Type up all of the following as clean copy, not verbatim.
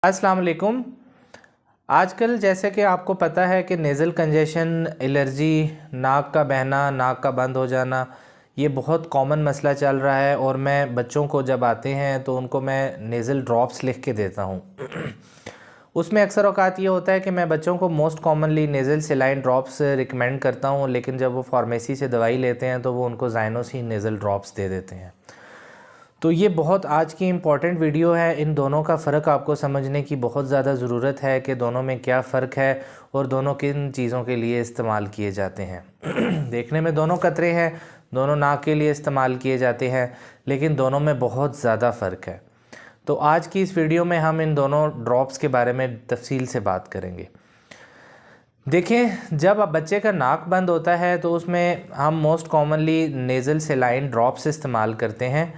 अस्सलाम वालेकुम। आजकल जैसे कि आपको पता है कि नेज़ल कंजेशन, एलर्जी, नाक का बहना, नाक का बंद हो जाना, ये बहुत कॉमन मसला चल रहा है। और मैं बच्चों को जब आते हैं तो उनको मैं नेज़ल ड्रॉप्स लिख के देता हूँ। उसमें अक्सर औक़ात ये होता है कि मैं बच्चों को most commonly nasal सेलाइन drops recommend करता हूँ, लेकिन जब वो फार्मेसी से दवाई लेते हैं तो वो उनको ज़ाइनोसिन नेज़ल ड्रॉप्स दे देते हैं। तो ये बहुत आज की इम्पॉर्टेंट वीडियो है। इन दोनों का फ़र्क आपको समझने की बहुत ज़्यादा ज़रूरत है कि दोनों में क्या फ़र्क है और दोनों किन चीज़ों के लिए इस्तेमाल किए जाते हैं। देखने में दोनों कतरे हैं, दोनों नाक के लिए इस्तेमाल किए जाते हैं, लेकिन दोनों में बहुत ज़्यादा फ़र्क है। तो आज की इस वीडियो में हम इन दोनों ड्रॉप्स के बारे में तफसील से बात करेंगे। देखें, जब अब बच्चे का नाक बंद होता है तो उसमें हम मोस्ट कॉमनली नेज़ल सेलाइन ड्रॉप्स इस्तेमाल करते हैं।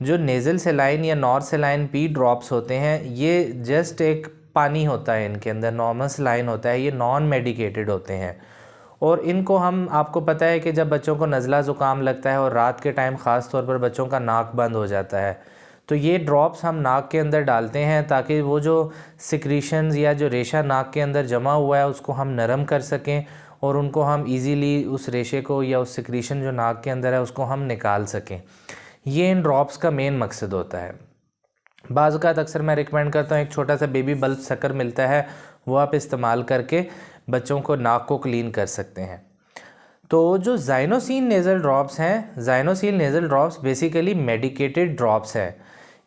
जो नेज़ल सेलाइन या नॉर सेलाइन पी ड्रॉप्स होते हैं, ये जस्ट एक पानी होता है, इनके अंदर नॉर्मल सेलाइन होता है, ये नॉन मेडिकेटेड होते हैं। और इनको हम, आपको पता है कि जब बच्चों को नज़ला ज़ुकाम लगता है और रात के टाइम ख़ास तौर पर बच्चों का नाक बंद हो जाता है, तो ये ड्रॉप्स हम नाक के अंदर डालते हैं ताकि वो जो सिक्रीशंस या जो रेशा नाक के अंदर जमा हुआ है उसको हम नरम कर सकें और उनको हम इजीली उस रेशे को या उस सिक्रीशन जो नाक के अंदर है उसको हम निकाल सकें। ये इन ड्रॉप्स का मेन मकसद होता है। बाज़ औक़ात अक्सर मैं रिकमेंड करता हूँ, एक छोटा सा बेबी बल्ब सकर मिलता है, वो आप इस्तेमाल करके बच्चों को नाक को क्लीन कर सकते हैं। तो जो ज़ाइनोसिन नेज़ल ड्रॉप्स हैं, Xynosine nasal drops basically medicated drops हैं।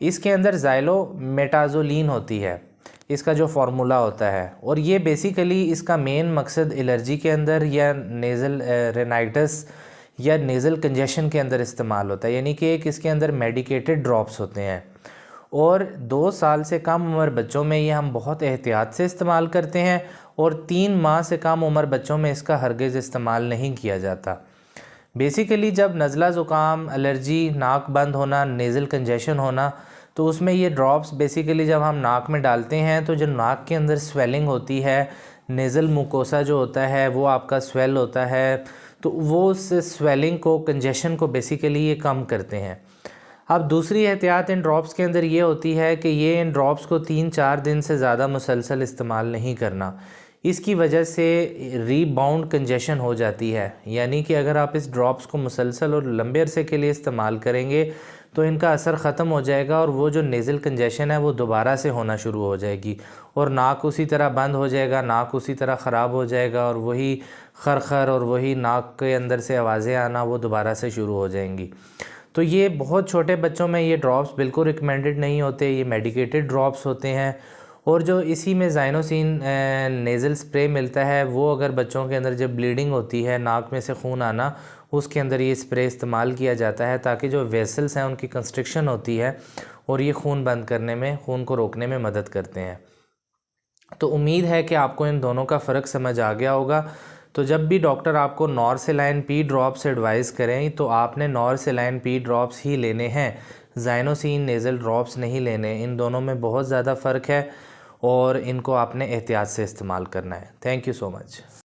इसके अंदर ज़ाइलोमेटाज़ोलिन होती है, इसका जो फार्मूला होता है, और ये बेसिकली इसका मेन मकसद एलर्जी के अंदर या नेज़ल रेनाइटिस या नेज़ल कंजेशन के अंदर इस्तेमाल होता है। यानी कि एक इसके अंदर मेडिकेटेड ड्रॉप्स होते हैं और 2 साल से कम उम्र बच्चों में ये हम बहुत एहतियात से इस्तेमाल करते हैं और 3 माह से कम उम्र बच्चों में इसका हरगिज़ इस्तेमाल नहीं किया जाता। बेसिकली जब नज़ला ज़ुकाम, एलर्जी, नाक बंद होना, नेज़ल कंजेशन होना, तो उसमें ये ड्रॉप्स बेसिकली जब हम नाक में डालते हैं तो जो नाक के अंदर स्वेलिंग होती है, नेज़ल मुकोसा जो होता है वो आपका स्वेल होता है, तो वो उस स्वेलिंग को, कंजेशन को बेसिकली ये कम करते हैं। अब दूसरी एहतियात इन ड्रॉप्स के अंदर ये होती है कि ये इन ड्रॉप्स को 3-4 दिन से ज़्यादा मुसलसल इस्तेमाल नहीं करना। इसकी वजह से रीबाउंड कंजेशन हो जाती है। यानी कि अगर आप इस ड्रॉप्स को मुसलसल और लंबे अरसे के लिए इस्तेमाल करेंगे तो इनका असर ख़त्म हो जाएगा और वो जो नेज़ल कंजेशन है वो दोबारा से होना शुरू हो जाएगी और नाक उसी तरह बंद हो जाएगा, नाक उसी तरह ख़राब हो जाएगा और वही खरखर और वही नाक के अंदर से आवाज़ें आना वो दोबारा से शुरू हो जाएंगी। तो ये बहुत छोटे बच्चों में ये ड्रॉप्स बिल्कुल रिकमेंडेड नहीं होते, ये मेडिकेटेड ड्रॉप्स होते हैं। और जो इसी में ज़ाइनोसिन नेज़ल स्प्रे मिलता है, वो अगर बच्चों के अंदर जब ब्लीडिंग होती है, नाक में से खून आना, उसके अंदर ये स्प्रे इस्तेमाल किया जाता है ताकि जो वेसल्स हैं उनकी कंस्ट्रिक्शन होती है और ये खून बंद करने में, खून को रोकने में मदद करते हैं। तो उम्मीद है कि आपको इन दोनों का फ़र्क समझ आ गया होगा। तो जब भी डॉक्टर आपको नॉर सेलाइन पी ड्रॉप्स एडवाइस करें तो आपने नॉर सेलाइन पी ड्रॉप्स ही लेने हैं, ज़ाइनोसिन नेज़ल ड्रॉप्स नहीं लेने। इन दोनों में बहुत ज़्यादा फ़र्क है और इनको आपने एहतियात से इस्तेमाल करना है। Thank you so much.